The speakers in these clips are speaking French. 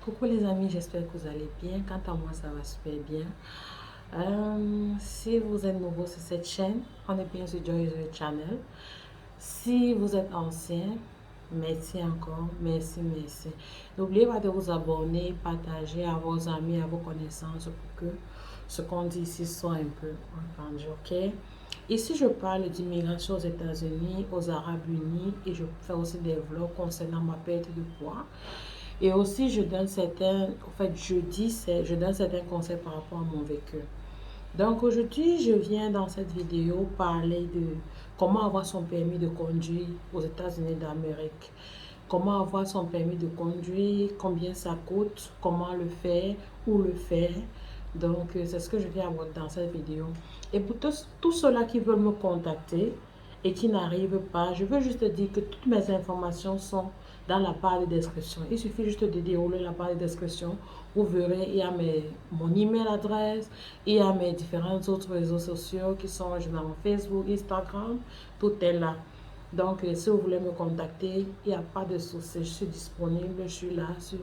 Coucou les amis, j'espère que vous allez bien. Quant à moi, ça va super bien. Si vous êtes nouveau sur cette chaîne, on est bien sur Joy's Channel. Si vous êtes ancien, merci encore, merci. N'oubliez pas de vous abonner, partager à vos amis, à vos connaissances pour que ce qu'on dit ici soit un peu entendu, ok? Ici, je parle d'immigration aux États-Unis, aux Arabes Unis et je fais aussi des vlogs concernant ma perte de poids. Et aussi, je donne certains, en fait, je donne certains conseils par rapport à mon vécu. Donc aujourd'hui, je viens dans cette vidéo parler de comment avoir son permis de conduire aux États-Unis d'Amérique. Comment avoir son permis de conduire, combien ça coûte, comment le faire, où le faire. Donc c'est ce que je viens aborder dans cette vidéo. Et pour tous ceux-là qui veulent me contacter et qui n'arrivent pas, je veux juste dire que toutes mes informations sont dans la barre de description. Il suffit juste de dérouler la barre de description. Vous verrez, il y a mon email adresse, il y a mes différents autres réseaux sociaux qui sont généralement Facebook, Instagram, tout est là. Donc, si vous voulez me contacter, il n'y a pas de souci, je suis disponible, je suis là, je suis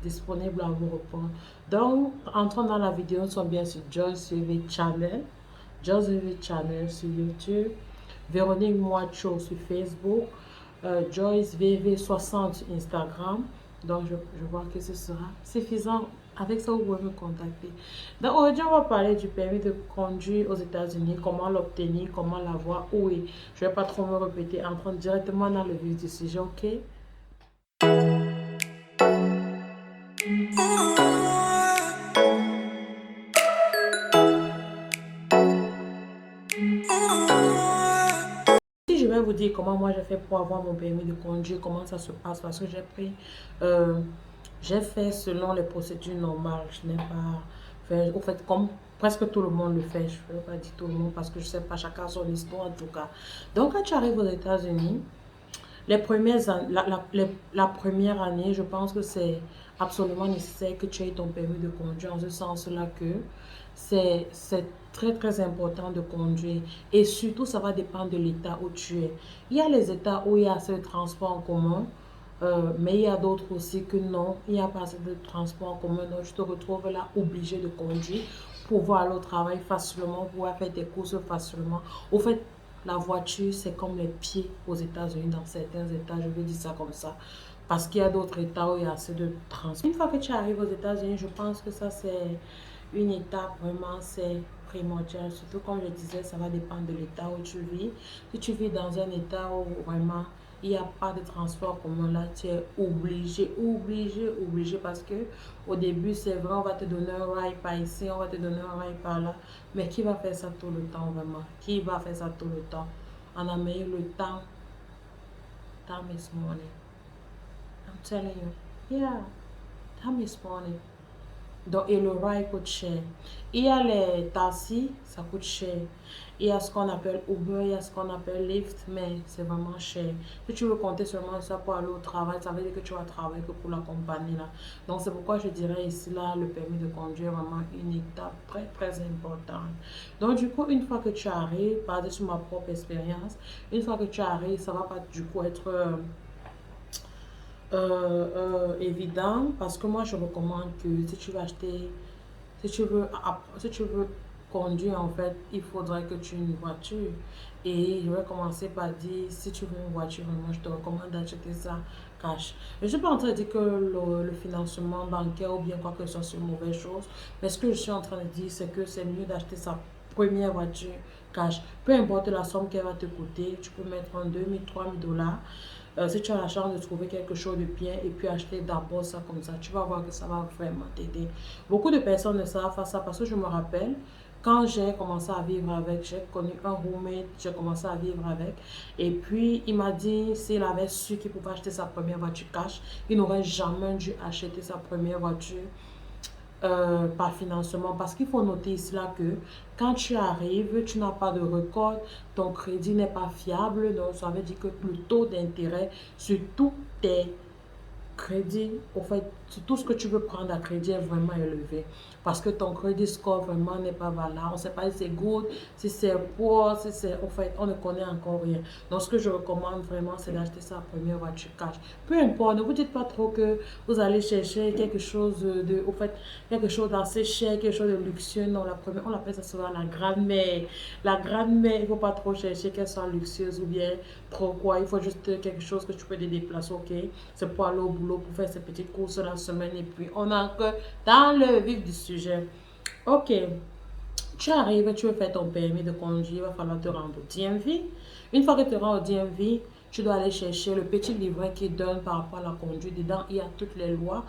disponible à vous répondre. Donc, entrons dans la vidéo, nous sommes bien sur Joyce VV Channel, Joyce VV Channel sur YouTube, Véronique Moacho sur Facebook, Joyce VV60 Instagram. Donc, je vois que ce sera suffisant. Avec ça, vous pouvez me contacter. Donc, aujourd'hui, on va parler du permis de conduire aux États-Unis, comment l'obtenir, comment l'avoir, où est. Je ne vais pas trop me répéter, entrons directement dans le vif du sujet, ok? Si je vais vous dire comment moi j'ai fait pour avoir mon permis de conduire, comment ça se passe, parce que euh, j'ai fait selon les procédures normales. Je n'ai pas fait, au fait, comme presque tout le monde le fait, je ne vais pas dire tout le monde parce que je ne sais pas, chacun son histoire en tout cas. Donc quand tu arrives aux États-Unis, la première année, je pense que c'est absolument nécessaire que tu aies ton permis de conduire en ce sens-là que c'est très important de conduire et surtout ça va dépendre de l'état où tu es. Il y a les états où il y a assez de transport en commun, mais il y a d'autres aussi que non, il n'y a pas assez de transport en commun, donc tu te retrouves là obligé de conduire pour pouvoir aller au travail facilement, pouvoir faire tes courses facilement. Au fait, la voiture, c'est comme les pieds aux États-Unis, dans certains États, je vais dire ça comme ça. Parce qu'il y a d'autres États où il y a assez de transport. Une fois que tu arrives aux États-Unis, je pense que ça, c'est une étape vraiment, c'est primordial. Surtout, comme je disais, ça va dépendre de l'État où tu vis. Si tu vis dans un État où vraiment il n'y a pas de transport commun, là, tu es obligé parce que au début, c'est vrai, on va te donner un ride par ici, on va te donner un ride par là. Mais qui va faire ça tout le temps, vraiment? Qui va faire ça tout le temps? En Amérique, le temps, time is money. I'm telling you. Yeah, time is money. Donc, et le ride coûte cher. Il y a les taxis, ça coûte cher. Il y a ce qu'on appelle Uber, il y a ce qu'on appelle Lyft, mais c'est vraiment cher. Si tu veux compter seulement ça pour aller au travail, ça veut dire que tu vas travailler que pour la compagnie là. Donc, c'est pourquoi je dirais ici là, le permis de conduire est vraiment une étape très importante. Donc, du coup, une fois que tu arrives, basé sur ma propre expérience, une fois que tu arrives, ça va pas du coup être évident parce que moi je recommande que si tu veux acheter, si tu veux conduire en fait, il faudrait que tu aies une voiture. Et je vais commencer par dire, si tu veux une voiture, moi je te recommande d'acheter ça cash. Je ne suis pas en train de dire que le financement bancaire ou bien quoi que ce soit c'est une mauvaise chose, mais ce que je suis en train de dire, c'est que c'est mieux d'acheter sa première voiture cash. Peu importe la somme qu'elle va te coûter, tu peux mettre en 2 000, 3 000 dollars. Si tu as la chance de trouver quelque chose de bien et puis acheter d'abord ça comme ça, tu vas voir que ça va vraiment t'aider. Beaucoup de personnes ne savent pas ça parce que je me rappelle, quand j'ai commencé à vivre avec, j'ai connu un roommate, j'ai commencé à vivre avec. Et puis, il m'a dit, s'il avait su qu'il pouvait acheter sa première voiture cash, il n'aurait jamais dû acheter sa première voiture par financement. Parce qu'il faut noter ici là que quand tu arrives, tu n'as pas de record, ton crédit n'est pas fiable. Donc, ça veut dire que le taux d'intérêt sur tous tes crédit, au fait, tout ce que tu veux prendre à crédit est vraiment élevé. Parce que ton crédit score vraiment n'est pas valable. On ne sait pas si c'est good, si c'est poor, si c'est... Au fait, on ne connaît encore rien. Donc, ce que je recommande vraiment, c'est d'acheter sa première voiture cash. Peu importe, ne vous dites pas trop que vous allez chercher quelque chose de... Au fait, quelque chose d'assez cher, quelque chose de luxueux. Non, la première, on appelle ça souvent la grand-mère. La grand-mère, il ne faut pas trop chercher qu'elle soit luxueuse ou bien trop quoi. Il faut juste quelque chose que tu peux te déplacer, ok? C'est pour aller au boulot, pour faire ces petites courses la semaine. Et puis, on a que dans le vif du sujet. Ok, tu arrives, tu veux faire ton permis de conduire, il va falloir te rendre au DMV. Une fois que tu te rends au DMV, tu dois aller chercher le petit livret qui donne par rapport à la conduite. Dedans, il y a toutes les lois,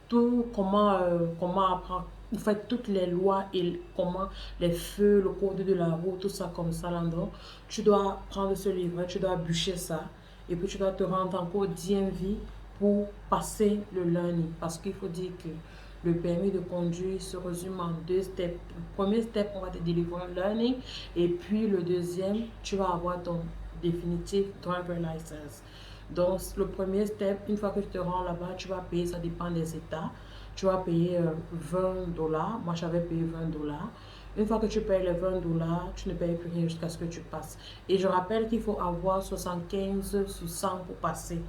tout comment apprendre. En fait, toutes les lois et comment les feux, le code de la route, tout ça comme ça là-dedans. Tu dois prendre ce livret, tu dois bûcher ça. Et puis, tu dois te rendre encore au DMV pour passer le learning. Parce qu'il faut dire que le permis de conduire se résume en deux steps. Le premier step, on va te délivrer un learning. Et puis, le deuxième, tu vas avoir ton définitive driver license. Donc, le premier step, une fois que tu te rends là-bas, tu vas payer, ça dépend des États. Tu vas payer 20 dollars. Moi, j'avais payé 20 dollars. Une fois que tu payes les 20 dollars, tu ne payes plus rien jusqu'à ce que tu passes. Et je rappelle qu'il faut avoir 75 sur 100 pour passer.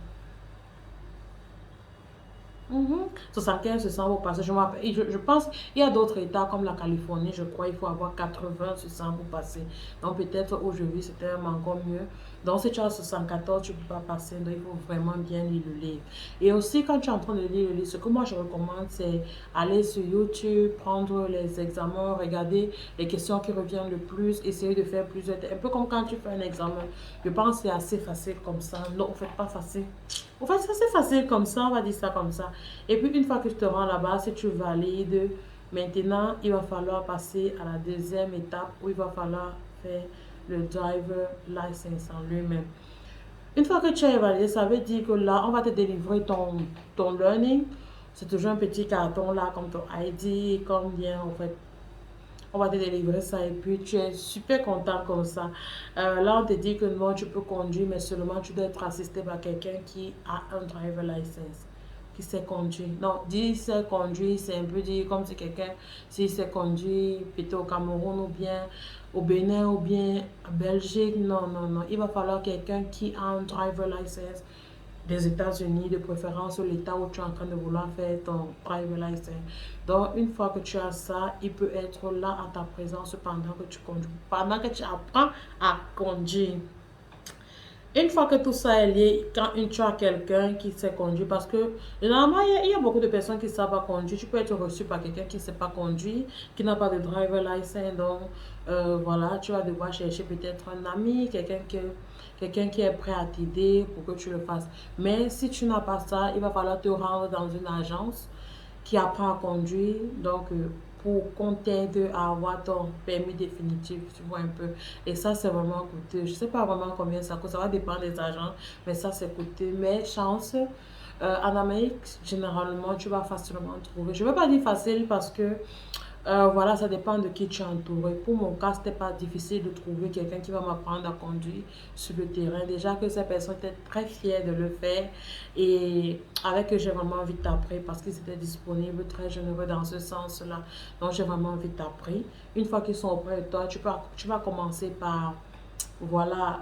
75, c'est 100 pour passer. Je pense il y a d'autres États comme la Californie, je crois, il faut avoir 80 sur 100 pour passer. Donc peut-être où je vis, c'était encore mieux. Donc si tu as 74, tu ne peux pas passer. Donc il faut vraiment bien lire le livre. Et aussi, quand tu es en train de lire le livre, ce que moi je recommande, c'est aller sur YouTube, prendre les examens, regarder les questions qui reviennent le plus, essayer de faire plusieurs. Un peu comme quand tu fais un examen. Je pense que c'est assez facile comme ça. Non, en fait, pas facile. En fait, c'est assez facile comme ça, on va dire ça comme ça. Et puis, une fois que tu te rends là-bas, si tu valides, maintenant, il va falloir passer à la deuxième étape où il va falloir faire le driver license en lui-même. Une fois que tu as validé, ça veut dire que là, on va te délivrer ton learning. C'est toujours un petit carton là, comme ton ID, combien, en fait, on va te délivrer ça et puis tu es super content comme ça. Là, on te dit que non, tu peux conduire, mais seulement tu dois être assisté par quelqu'un qui a un driver license, qui sait conduire. Non, dire sait conduire, c'est un peu dire comme si quelqu'un, s'il sait conduire, peut-être au Cameroun ou bien au Bénin ou bien en Belgique. Non, non, non. Il va falloir quelqu'un qui a un driver license des États-Unis, de préférence l'État où tu es en train de vouloir faire ton driver license. Donc, une fois que tu as ça, il peut être là à ta présence pendant que tu conduis, pendant que tu apprends à conduire. Une fois que tout ça est lié, quand tu as quelqu'un qui sait conduire, parce que généralement, il y a beaucoup de personnes qui ne savent pas conduire. Tu peux être reçu par quelqu'un qui ne sait pas conduire, qui n'a pas de driver license. Donc, voilà, tu vas devoir chercher peut-être un ami, quelqu'un qui est prêt à t'aider pour que tu le fasses. Mais si tu n'as pas ça, il va falloir te rendre dans une agence qui apprend à conduire. Donc, pour qu'on t'aide à avoir ton permis définitif, tu vois un peu. Et ça, c'est vraiment coûteux. Je ne sais pas vraiment combien ça coûte. Ça va dépendre des agents, mais ça, c'est coûteux. Mais chance, en Amérique, généralement, tu vas facilement trouver. Je ne veux pas dire facile parce que voilà, ça dépend de qui tu es entouré. Pour mon cas, c'était pas difficile de trouver quelqu'un qui va m'apprendre à conduire sur le terrain. Déjà que ces personnes étaient très fières de le faire et avec eux, j'ai vraiment envie d'apprendre parce qu'ils étaient disponibles, très généreux dans ce sens-là. Donc, j'ai vraiment envie d'apprendre. Une fois qu'ils sont auprès de toi, tu vas commencer par, voilà,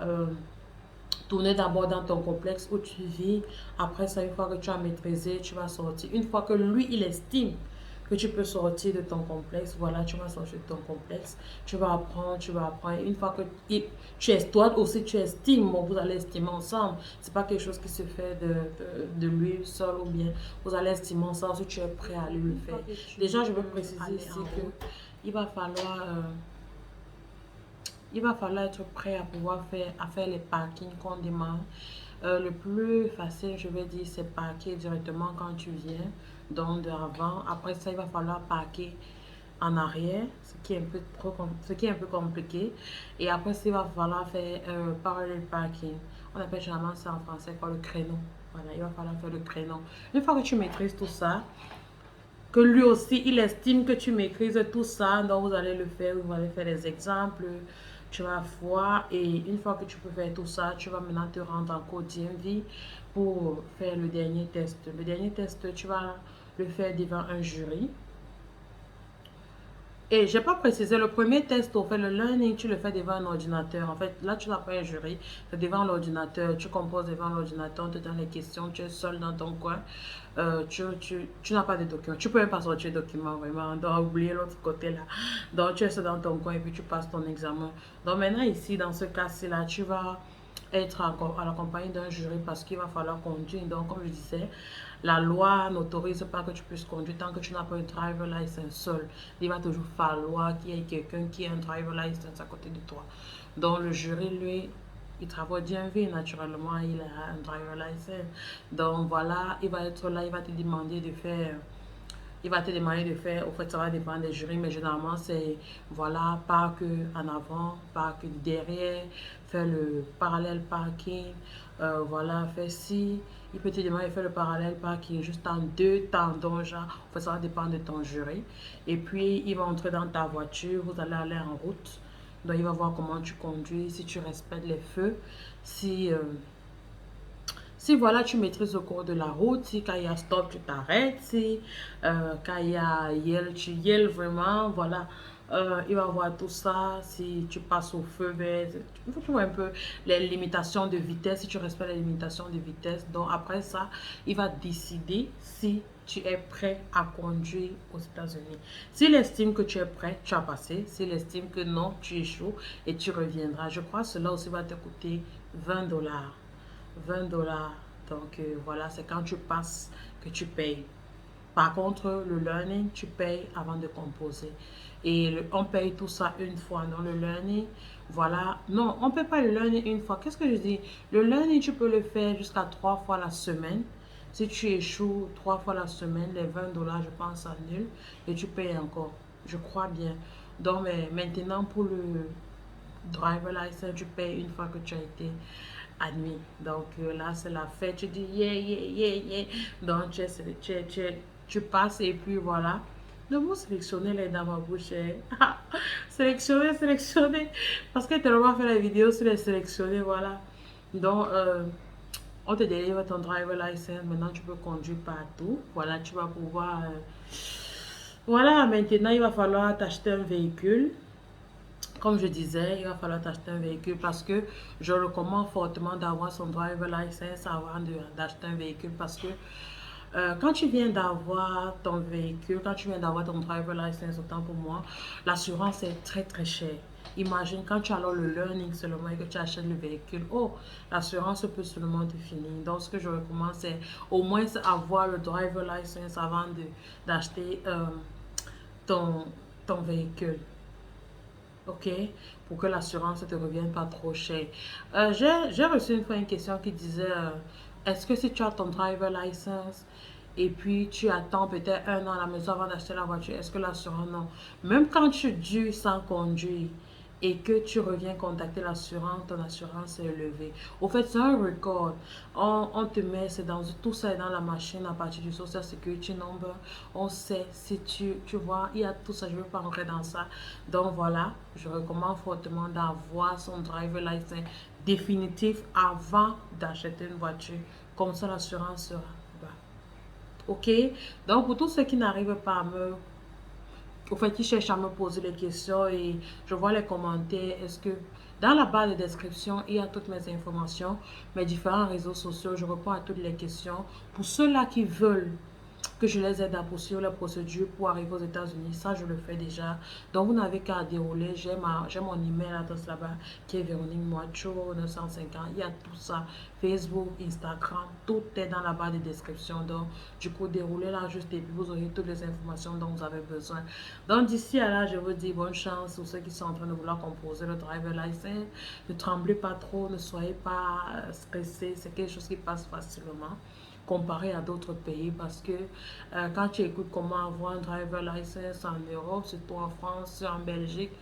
tourner d'abord dans ton complexe où tu vis. Après ça, une fois que tu as maîtrisé, tu vas sortir. Une fois que lui, il estime que tu peux sortir de ton complexe, voilà, tu vas sortir de ton complexe. Tu vas apprendre, tu vas apprendre. Une fois que toi aussi, tu estimes, bon, vous allez estimer ensemble. C'est pas quelque chose qui se fait de lui seul ou bien vous allez estimer ensemble si tu es prêt à aller le faire. Déjà, je veux préciser ici que il va falloir... il va falloir être prêt à pouvoir faire les parkings qu'on demande. Le plus facile, je vais dire, c'est parquer directement quand tu viens, donc de avant. Après ça, il va falloir parquer en arrière, ce qui est un peu compliqué. Et après ça, il va falloir faire parallel parking. On appelle généralement ça en français quoi, le créneau. Voilà, il va falloir faire le créneau. Une fois que tu maîtrises tout ça, que lui aussi, il estime que tu maîtrises tout ça, donc vous allez le faire, vous allez faire des exemples, tu vas voir, et une fois que tu peux faire tout ça, tu vas maintenant te rendre en code DMV pour faire le dernier test. Le dernier test, tu vas le faire devant un jury. Et j'ai pas précisé, le premier test, au fait, le learning, tu le fais devant un ordinateur. En fait, là, tu n'as pas un jury, c'est devant l'ordinateur. Tu composes devant l'ordinateur, on te donne les questions, tu es seul dans ton coin. Tu n'as pas de documents. Tu peux même pas sortir de documents, vraiment. Donc, oublier l'autre côté là. Donc, tu es seul dans ton coin et puis tu passes ton examen. Donc, maintenant, ici, dans ce cas-ci là, tu vas être à la compagnie d'un jury parce qu'il va falloir conduire. Donc, comme je disais, la loi n'autorise pas que tu puisses conduire tant que tu n'as pas un driver license seul. Il va toujours falloir qu'il y ait quelqu'un qui ait un driver license à côté de toi. Donc, le jury, lui, il travaille bien vie, naturellement, il a un driver license. Donc, voilà, il va être là, il va te demander de faire au fait, ça va dépendre des jurys, mais généralement, c'est, voilà, parc en avant, parc derrière, faire le parallèle parking, voilà, faire ci. Il peut te demander de faire le parallèle parking juste en deux temps, donc, genre, en fait, ça va dépendre de ton jury. Et puis, il va entrer dans ta voiture, vous allez aller en route. Donc, il va voir comment tu conduis, si tu respectes les feux, si... si voilà, tu maîtrises le cours de la route, si quand il y a stop, tu t'arrêtes, si quand il y a yell, tu yell vraiment, voilà. Il va voir tout ça, si tu passes au feu vert, il faut que tu vois un peu les limitations de vitesse, si tu respectes les limitations de vitesse. Donc après ça, il va décider si tu es prêt à conduire aux États-Unis. S'il estime que tu es prêt, tu as passé. S'il estime que non, tu échoues et tu reviendras. Je crois que cela aussi va te coûter 20 $. 20 $. Donc voilà, c'est quand tu passes que tu payes. Par contre, le learning, tu payes avant de composer. Et on paye tout ça une fois. Dans le learning, voilà. Non, on ne paye pas le learning une fois. Qu'est-ce que je dis? Le learning, tu peux le faire jusqu'à 3 fois la semaine. Si tu échoues 3 fois la semaine, les 20 $, je pense, annulent. Et tu payes encore. Je crois bien. Donc, mais maintenant, pour le driver license, tu payes une fois que tu as été admis. Donc là, c'est la fête. Tu dis yeah, yeah, yeah, yeah. Donc tu passes et puis voilà. Le mot sélectionner est dans ma bouche. Sélectionner, sélectionner. Parce que tellement fait la vidéo sur les sélectionner, voilà. Donc, on te délivre ton driver license. Maintenant, tu peux conduire partout. Voilà, tu vas pouvoir. Voilà, maintenant, il va falloir t'acheter un véhicule. Comme je disais, il va falloir t'acheter un véhicule parce que je recommande fortement d'avoir son driver license avant d'acheter un véhicule parce que quand tu viens d'avoir ton véhicule, quand tu viens d'avoir ton driver license, autant pour moi, l'assurance est très très chère. Imagine quand tu as alors le learning seulement et que tu achètes le véhicule, oh, l'assurance peut seulement te finir. Donc, ce que je recommande, c'est au moins avoir le driver license avant d'acheter ton, ton véhicule. Ok, pour que l'assurance ne te revienne pas trop cher. J'ai reçu une fois une question qui disait, est-ce que si tu as ton driver license et puis tu attends peut-être 1 an à la maison avant d'acheter la voiture, est-ce que l'assurance, non. Même quand tu dures sans conduire et que tu reviens contacter l'assurance, ton assurance est élevée. Au fait, c'est un record. On te met, tout ça est dans la machine à partir du Social Security Number. On sait si tu vois, il y a tout ça, je ne veux pas rentrer dans ça. Donc voilà, je recommande fortement d'avoir son driver license définitif avant d'acheter une voiture. Comme ça, l'assurance sera bas. Ok? Donc pour tous ceux qui n'arrivent pas à me au fait, qui cherchent à me poser les questions et je vois les commentaires. Est-ce que dans la barre de description, il y a toutes mes informations, mes différents réseaux sociaux. Je réponds à toutes les questions. Pour ceux-là qui veulent que je les aide à poursuivre la procédure pour arriver aux États-Unis. Ça, je le fais déjà. Donc, vous n'avez qu'à dérouler. J'ai mon email adresse là-bas qui est Véronique Moacho 950. Il y a tout ça. Facebook, Instagram, tout est dans la barre de description. Donc, du coup, déroulez là juste et puis vous aurez toutes les informations dont vous avez besoin. Donc, d'ici à là, je vous dis bonne chance pour ceux qui sont en train de vouloir composer le driver license. Ne tremblez pas trop, ne soyez pas stressés. C'est quelque chose qui passe facilement comparé à d'autres pays parce que quand tu écoutes comment avoir un driver license en Europe, surtout en France, en Belgique,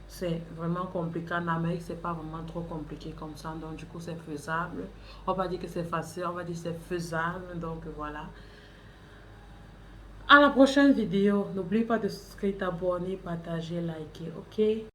c'est vraiment compliqué. En Amérique, c'est pas vraiment trop compliqué comme ça. Donc, du coup, c'est faisable. On va dire que c'est facile, on va dire que c'est faisable. Donc, voilà. À la prochaine vidéo. N'oublie pas de souscrire, t'abonner, partager, liker. Ok?